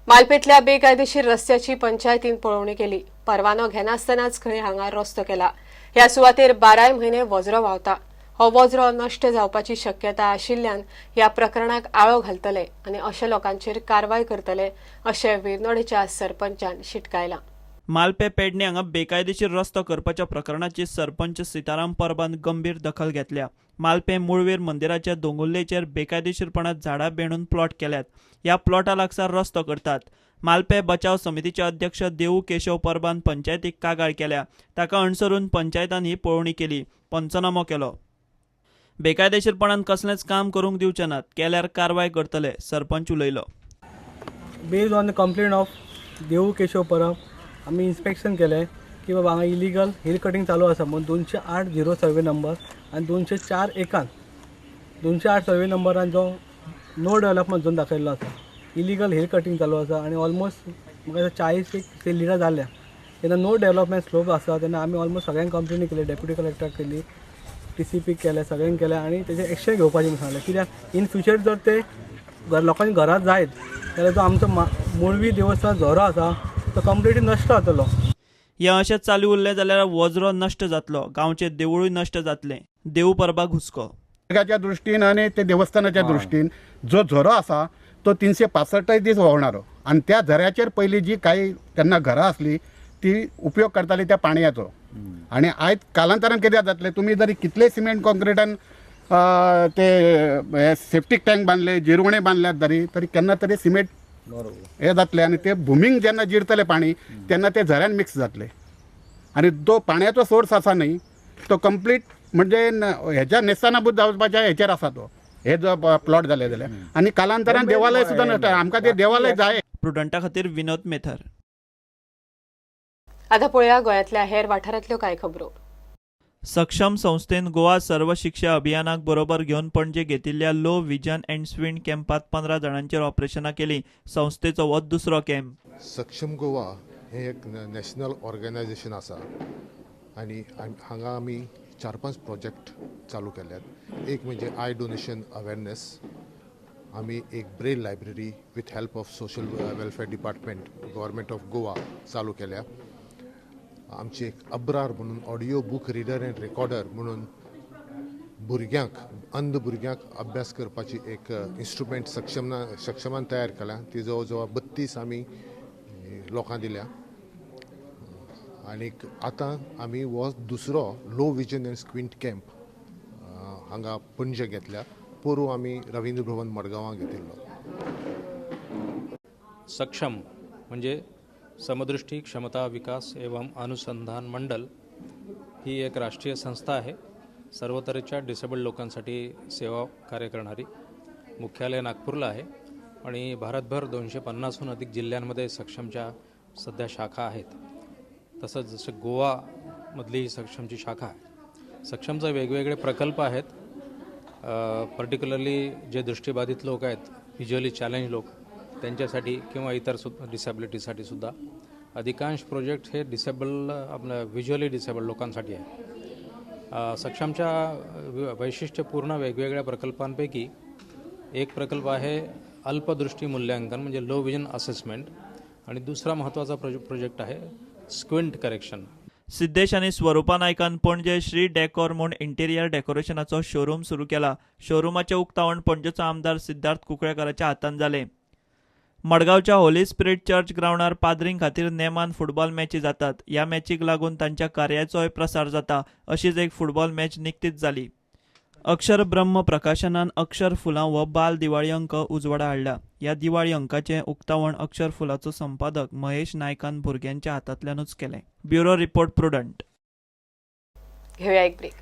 मालपेतल्या बेकायदेशीर रस्त्याची पंचायतीन पळवणी केली. परवानो घेनासतनाच खंय हांगा रस्तो केला. ह्या सुवातेर 12 म्हयने वज्र व्हांवता. हो वज्र नष्ट जावपाची शक्यता आशिल्ल्यान ह्या प्रकरणाक आळो घालतले आनी अशा लोकांचेर कारवाय करतले अशें वेर्नोडेच्या सरपंचान शिटकायला. मालपे पेडणे हांगा बेकायदेशीर रस्तो करपाच्या प्रकरणाची सरपंच सिताराम परबान गंभीर दखल घेतल्या. मालपे मुळवीर मंदिराच्या दोंगुल्लेचेर बेकायदेशीरपणात झाडां बेणून प्लॉट केल्यात. ह्या प्लॉटा लागसार रस्तो करतात. मालपे बचाव समितीचे अध्यक्ष देवू केशव परबान पंचायतीक कागाळ केल्या. ताका अनुसरून पंचायतान ही पळवणी केली, पंचनामो केलो. बेकायदेशीरपणान कसलेंच काम करूंक दिवचे नात, केल्यार कारवाय करतले, सरपंच उलयलो. Based on the complaint of देवू केशव परब आम्ही इन्स्पेक्शन केलें की बाबा हांगा इलिगल हिल कटिंग चालू आसा म्हणून 208 सर्वे नंबर आनी 204 एकान 208 सर्वे नंबरान जो नो डेव्हलपमेंट झोन दाखयल्लो आसा, इलिगल हिल कटिंग चालू आसा आनी ऑलमोस्ट म्हाका 40 ते लिडर जाल्या. तेन्ना नो डेव्हलपमेंट स्लोप आसा तेन्ना आमी ऑलमोस्ट सगळ्यांक कंप्लेनी केली, डेप्युटी कलेक्टर केली, TCP केले, सगळ्यांक केलें आनी तेजें एक्शन घेवपाचें म्हणून सांगलें. कित्याक इन फ्युचर जर ते लोकांनी घरात जायत जाल्यार जो आमचो मुळवी देवस्थान झरो आसा तो कंप्लिटली नश्ट जातलो. हे अशें चालू उरलें जाल्यार वज्र नश्ट जातलो, गांवचें देवूळूय नश्ट जातलें. देवू परबाक हुस्को. निसर्गाच्या दृष्टीन आणि ते देवस्थानाच्या दृष्टीन जो झरो आसा तो 365 दीस व्हांवणारो आणि त्या झऱ्याचेर पयलीं जी काही त्यांना घरां आसली ती उपयोग करताली त्या पाणयाचो. आणि आयज कालांतरान कितें जातलें, तुमी जरी कितले सिमेंट कॉन्क्रिटान ते सेप्टीक टँक बांदले, जिरवणे बांदल्यात तरी केन्ना तरी सिमेंट हे जातले आणि ते भुमींग जेन्ना जिरतले पाणी तेन्ना ते झऱ्यान मिक्स जातले. आणि जो पाण्याचो सोर्स आसा न्ही तो कंप्लीट म्हणजे हेच्या नेस्तानाबूत जावपाच्या हेचेर आसा तो, हे जो प्लॉट जाले जाल्यार. आणि कालांतरान देवालय सुद्दां नसता, आमकां ते देवालय जाय. प्रुडंटा खातीर विनोद मेथर. आता पळया गोंयांतल्या हेर वाठारांतल्यो कांय खबरो. सक्षम संस्थेन गोवा सर्व शिक्षा अभियानाक बरोबर घेवन पणजे घेतिल्ल्या लो विजन अँड स्विंड कॅम्पात 15 जाणांचेर ऑपरेशनां केली. संस्थेचो हो दुसरो कॅम्प. सक्षम गोवा हे एक नॅशनल ऑर्गनायझेशन आसा आनी हांगा आमी 4-5 प्रोजेक्ट चालू केल्यात. एक म्हणजे आय डोनेशन अवेरनेस. आमी एक Braille library with help of social welfare department government of Goa चालू केल्या. आमची एक अब्रार म्हणून audio book reader and recorder म्हणून भुरग्यांक अंध भुरग्यांक अभ्यास करपाची एक इन्स्ट्रुमेंट सक्षमान तयार केल्या. ती जवळ जवळ 32 आमी लोकांक दिल्या. आनी आतां आमी हो दुसरो low vision and squint camp हांगा पणजे घेतल्या. पोरू आमी रवींद्र भवन मडगांवां घेतिल्लो. सक्षम म्हणजे समदृष्टी क्षमता विकास एवं अनुसंधान मंडल ही एक राष्ट्रीय संस्था आहे. सर्व तऱ्हेच्या डिसेबल्ड लोकांसाठी सेवा कार्य करणारी. मुख्यालय नागपूरला आहे आणि भारतभर 250हून अधिक जिल्ह्यांमध्ये सक्षमच्या सध्या शाखा आहेत. तसंच जसं गोवामधली ही सक्षमची शाखा आहे. सक्षमचे वेगवेगळे प्रकल्प आहेत. पर्टिक्युलरली जे दृष्टिबाधित लोक आहेत, व्हिज्युअली चॅलेंज लोक, त्यांच्यासाठी किंवा इतर डिसेबिलिटीसाठी सुद्धा. अधिकांश प्रोजेक्ट हे आपल्या व्हिज्युअली डिसेबल्ड लोकांसाठी आहे. सक्षमच्या वैशिष्ट्यपूर्ण वेगवेगळ्या प्रकल्पांपैकी एक प्रकल्प आहे अल्पदृष्टी मूल्यांकन म्हणजे लो विजन असेसमेंट आणि दुसरा महत्त्वाचा प्रोजेक्ट आहे स्क्विंट करेक्शन. सिद्धेश आणि स्वरूपा नायकान पणजे श्री डेकोर म्हूण इंटेरियर डेकोरेशनाचो शोरूम सुरू केला. शोरूमाचे उक्तावण पणजेचो आमदार सिद्धार्थ कुंकळेकाराच्या हातान जालें. मडगांवच्या होली स्पिरीट चर्च ग्राउंडार पाद्रीं खातीर नेमान फुटबॉल मॅची जातात. ह्या मॅचीक लागून तांच्या कार्याचोय प्रसार जाता. अशीच एक फुटबॉल मॅच निकतीच जाली. अक्षर ब्रह्म प्रकाशनान अक्षर फुलां हो बाल दिवाळी अंक उजवाडा हाडला. ह्या दिवाळी अंकाचें उक्तावण अक्षर फुलाचो संपादक महेश नायकान भुरग्यांच्या हातांतल्यानूच केलें. Bureau report prudent. घेऊया एक ब्रेक.